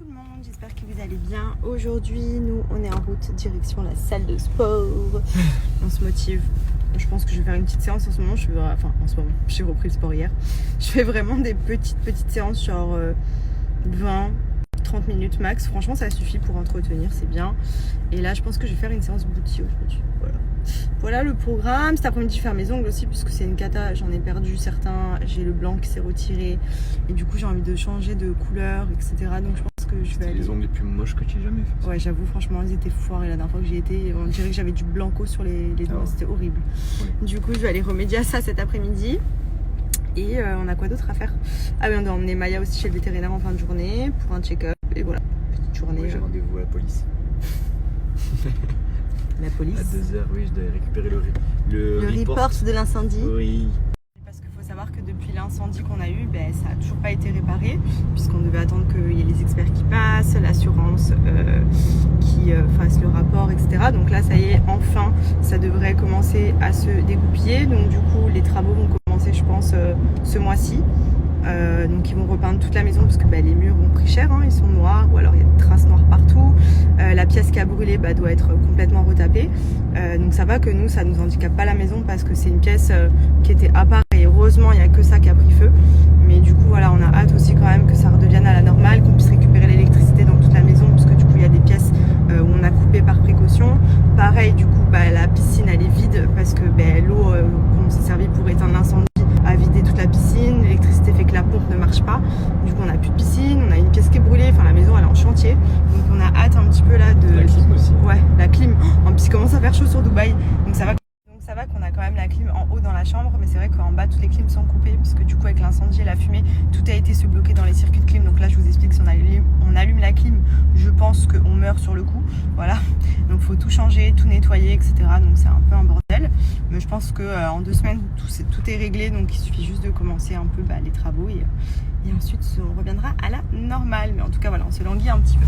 tout le monde, j'espère que vous allez bien. Aujourd'hui, nous, on est en route direction la salle de sport. On se motive. Je pense que je vais faire une petite séance en ce moment. En ce moment, j'ai repris le sport hier. Je fais vraiment des petites séances, genre 20-30 minutes max. Franchement, ça suffit pour entretenir, c'est bien. Et là, je pense que je vais faire une séance booty aujourd'hui. Voilà le programme. Cet après-midi, je vais faire mes ongles aussi, puisque c'est une cata. J'en ai perdu certains. J'ai le blanc qui s'est retiré. Et du coup, j'ai envie de changer de couleur, etc. Donc, je pense que je vais aller. Les ongles les plus moches que tu aies jamais fait. Ouais, j'avoue, franchement, ils étaient foirés la dernière fois que j'y étais. On dirait que j'avais du blanco sur les doigts. Ah ouais. C'était horrible. Ouais. Du coup, je vais aller remédier à ça cet après-midi. Et on a quoi d'autre à faire? Ah oui, on doit emmener Maya aussi chez le vétérinaire en fin de journée pour un check-up. Et voilà, petite journée. Moi, j'ai rendez-vous à la police. La police. À 2h, oui, je dois récupérer le report de l'incendie. Oui. Parce qu'il faut savoir que depuis l'incendie qu'on a eu, ça n'a toujours pas été réparé, puisqu'on devait attendre qu'il y ait les experts qui passent, l'assurance qui fasse le rapport, etc. Donc là, ça y est, enfin, ça devrait commencer à se dégoupiller. Donc du coup, les travaux vont commencer, je pense, ce mois-ci. Donc ils vont repeindre toute la maison parce que les murs ont pris cher, ils sont noirs ou alors il y a des traces noires partout. La pièce qui a brûlé doit être complètement retapée. Donc ça va que nous, ça nous handicape pas la maison parce que c'est une pièce qui était à part et heureusement il n'y a que ça qui a pris feu. Mais du coup voilà, on a hâte aussi quand même que ça redevienne à la normale, qu'on puisse récupérer l'électricité dans toute la maison parce que du coup il y a des pièces où on a coupé par précaution. Pareil du coup la piscine elle est vide parce que l'eau qu'on s'est servi pour éteindre l'incendie a vidé toute la piscine, l'électricité fait que la pompe ne marche pas, du coup on n'a plus de piscine, on a une pièce qui est brûlée, enfin la maison elle est en chantier, donc on a hâte un petit peu là de... La clim aussi. Ouais, la clim, en plus il commence à faire chaud sur Dubaï, donc ça va qu'on a quand même la clim en haut dans la chambre, mais c'est vrai qu'en bas toutes les clims sont coupées, puisque du coup avec l'incendie et la fumée, tout a été se bloquer dans les circuits de clim, donc là je vous explique, si on allume la clim, je pense qu'on meurt sur le coup, voilà, donc il faut tout changer, tout nettoyer, etc., donc c'est un peu un bordel, mais je pense qu'en 2 semaines tout est réglé, donc il suffit juste de commencer un peu les travaux et ensuite on reviendra à la normale, mais en tout cas voilà, on se languit un petit peu.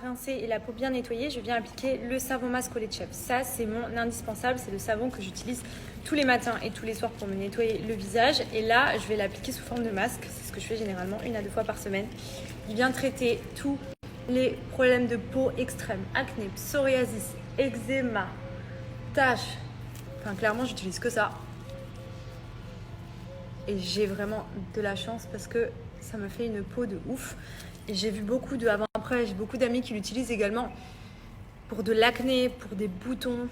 Rincée et la peau bien nettoyée, je viens appliquer le savon masque au lait de chèvre. Ça, c'est mon indispensable, c'est le savon que j'utilise tous les matins et tous les soirs pour me nettoyer le visage. Et là, je vais l'appliquer sous forme de masque, c'est ce que je fais généralement 1 à 2 fois par semaine. Il vient traiter tous les problèmes de peau extrêmes, acné, psoriasis, eczéma, taches. Enfin, clairement, j'utilise que ça. Et j'ai vraiment de la chance parce que ça me fait une peau de ouf. Et j'ai vu beaucoup de avant-après, j'ai beaucoup d'amis qui l'utilisent également pour de l'acné, pour des boutons.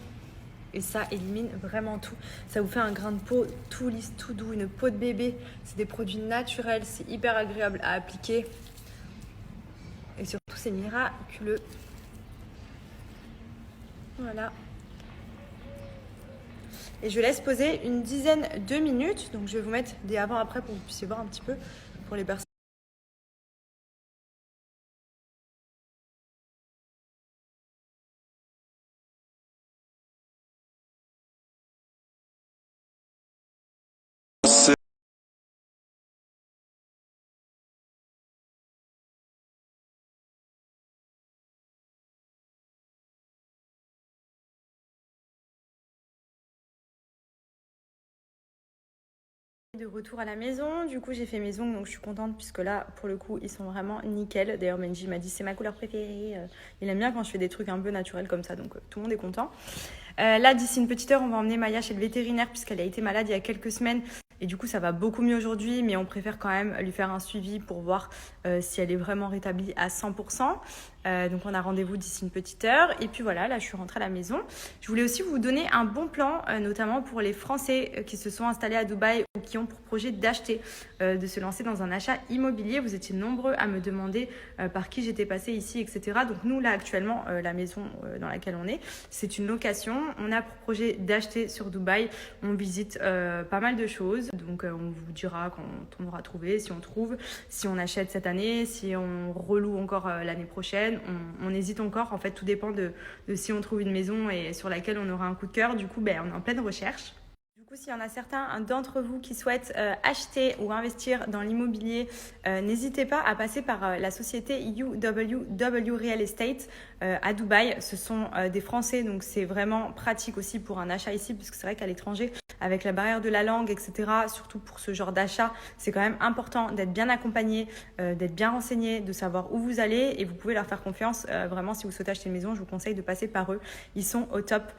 Et ça élimine vraiment tout. Ça vous fait un grain de peau tout lisse, tout doux, une peau de bébé. C'est des produits naturels, c'est hyper agréable à appliquer. Et surtout, c'est miraculeux. Voilà. Et je laisse poser une dizaine de minutes. Donc je vais vous mettre des avant-après pour que vous puissiez voir un petit peu pour les personnes. De retour à la maison, du coup j'ai fait mes ongles donc je suis contente puisque là pour le coup ils sont vraiment nickel. D'ailleurs Benji m'a dit c'est ma couleur préférée, il aime bien quand je fais des trucs un peu naturels comme ça donc tout le monde est content. Là d'ici une petite heure on va emmener Maya chez le vétérinaire puisqu'elle a été malade il y a quelques semaines et du coup ça va beaucoup mieux aujourd'hui mais on préfère quand même lui faire un suivi pour voir si elle est vraiment rétablie à 100%. Donc on a rendez-vous d'ici une petite heure et puis voilà, là je suis rentrée à la maison. Je voulais aussi vous donner un bon plan notamment pour les Français qui se sont installés à Dubaï ou qui ont pour projet d'acheter, de se lancer dans un achat immobilier. Vous étiez nombreux à me demander par qui j'étais passée ici, etc. Donc nous là actuellement la maison dans laquelle on est, c'est une location. On a pour projet d'acheter sur Dubaï. On visite pas mal de choses. Donc on vous dira quand on aura trouvé, si on trouve, si on achète cette année, si on reloue encore l'année prochaine. On hésite encore. En fait, tout dépend de si on trouve une maison et sur laquelle on aura un coup de cœur. Du coup, on est en pleine recherche. Du coup, s'il y en a certains d'entre vous qui souhaitent acheter ou investir dans l'immobilier, n'hésitez pas à passer par la société UWW Real Estate à Dubaï. Ce sont des Français, donc c'est vraiment pratique aussi pour un achat ici, parce que c'est vrai qu'à l'étranger, avec la barrière de la langue, etc., surtout pour ce genre d'achat, c'est quand même important d'être bien accompagné, d'être bien renseigné, de savoir où vous allez et vous pouvez leur faire confiance. Vraiment, si vous souhaitez acheter une maison, je vous conseille de passer par eux. Ils sont au top.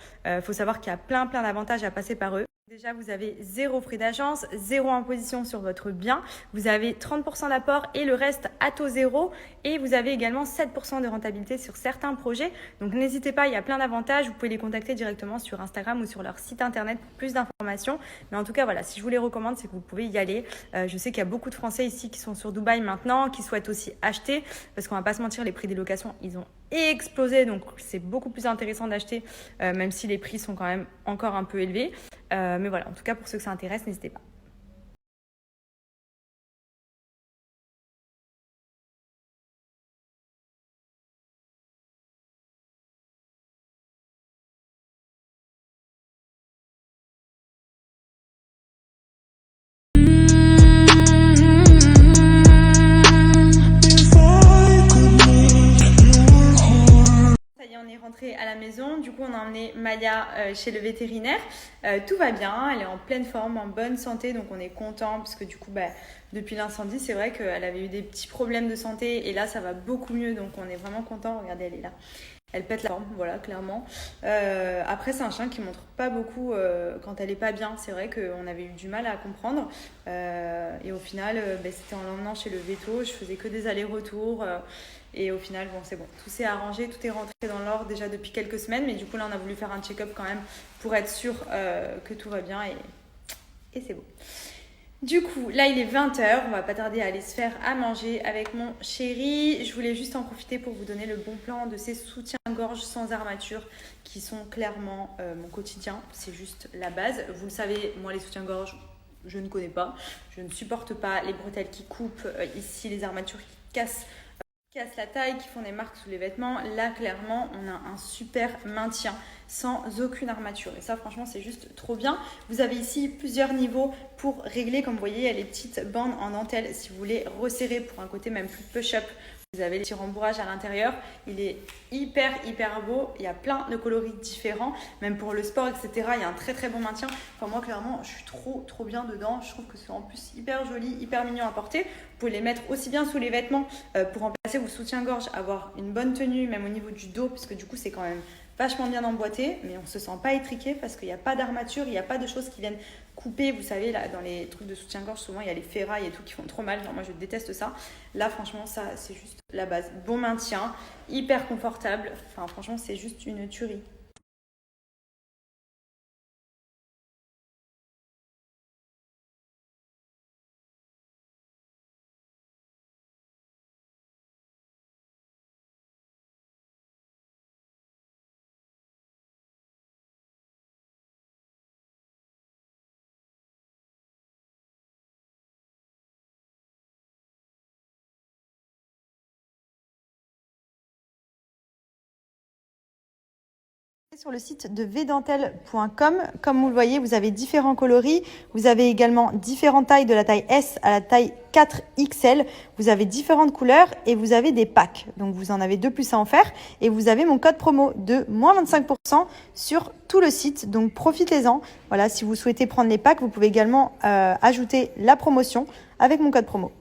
Faut savoir qu'il y a plein d'avantages à passer par eux. Déjà, vous avez 0 frais d'agence, 0 imposition sur votre bien. Vous avez 30% d'apport et le reste à taux zéro. Et vous avez également 7% de rentabilité sur certains projets. Donc n'hésitez pas, il y a plein d'avantages. Vous pouvez les contacter directement sur Instagram ou sur leur site internet pour plus d'informations. Mais en tout cas, voilà, si je vous les recommande, c'est que vous pouvez y aller. Je sais qu'il y a beaucoup de Français ici qui sont sur Dubaï maintenant, qui souhaitent aussi acheter. Parce qu'on va pas se mentir, les prix des locations, ils ont explosé. Donc c'est beaucoup plus intéressant d'acheter, même si les prix sont quand même encore un peu élevés. Mais voilà, en tout cas, pour ceux que ça intéresse, n'hésitez pas. Ça y est, on est rentré à la maison. Du coup, on a emmené Maya chez le vétérinaire. Tout va bien, elle est en pleine forme, en bonne santé, donc on est content parce que du coup, depuis l'incendie, c'est vrai qu'elle avait eu des petits problèmes de santé et là, ça va beaucoup mieux, donc on est vraiment content. Regardez, elle est là. Elle pète la forme, voilà, clairement. Après, c'est un chien qui montre pas beaucoup quand elle est pas bien. C'est vrai qu'on avait eu du mal à comprendre. Et au final, c'était en l'emmenant chez le véto. Je faisais que des allers-retours. Et au final, bon, c'est bon. Tout s'est arrangé, tout est rentré dans l'ordre déjà depuis quelques semaines. Mais du coup, là, on a voulu faire un check-up quand même pour être sûr que tout va bien. Et c'est bon. Du coup, là il est 20h, on va pas tarder à aller se faire à manger avec mon chéri. Je voulais juste en profiter pour vous donner le bon plan de ces soutiens-gorge sans armature qui sont clairement mon quotidien. C'est juste la base. Vous le savez, moi les soutiens-gorge, je ne connais pas. Je ne supporte pas les bretelles qui coupent, ici les armatures qui cassent la taille, qui font des marques sous les vêtements. Là, clairement, on a un super maintien sans aucune armature. Et ça, franchement, c'est juste trop bien. Vous avez ici plusieurs niveaux pour régler. Comme vous voyez, il y a les petites bandes en dentelle si vous voulez resserrer pour un côté même plus push-up. Vous avez les petits rembourrages à l'intérieur. Il est hyper beau. Il y a plein de coloris différents. Même pour le sport, etc. Il y a un très bon maintien. Enfin, moi, clairement, je suis trop bien dedans. Je trouve que c'est en plus hyper joli, hyper mignon à porter. Vous pouvez les mettre aussi bien sous les vêtements pour remplacer vos soutiens-gorge, avoir une bonne tenue, même au niveau du dos, parce que du coup, c'est quand même vachement bien emboîté, mais on ne se sent pas étriqué parce qu'il n'y a pas d'armature, il n'y a pas de choses qui viennent couper. Vous savez, là, dans les trucs de soutien-gorge, souvent, il y a les ferrailles et tout qui font trop mal. Genre, moi, je déteste ça. Là, franchement, ça, c'est juste la base. Bon maintien, hyper confortable. Enfin, franchement, c'est juste une tuerie. Sur le site de vdentel.com, comme vous le voyez, vous avez différents coloris. Vous avez également différentes tailles, de la taille S à la taille 4XL. Vous avez différentes couleurs et vous avez des packs. Donc vous en avez 2 plus à en faire. Et vous avez mon code promo de moins 25% sur tout le site. Donc profitez-en. Voilà, si vous souhaitez prendre les packs, vous pouvez également ajouter la promotion avec mon code promo.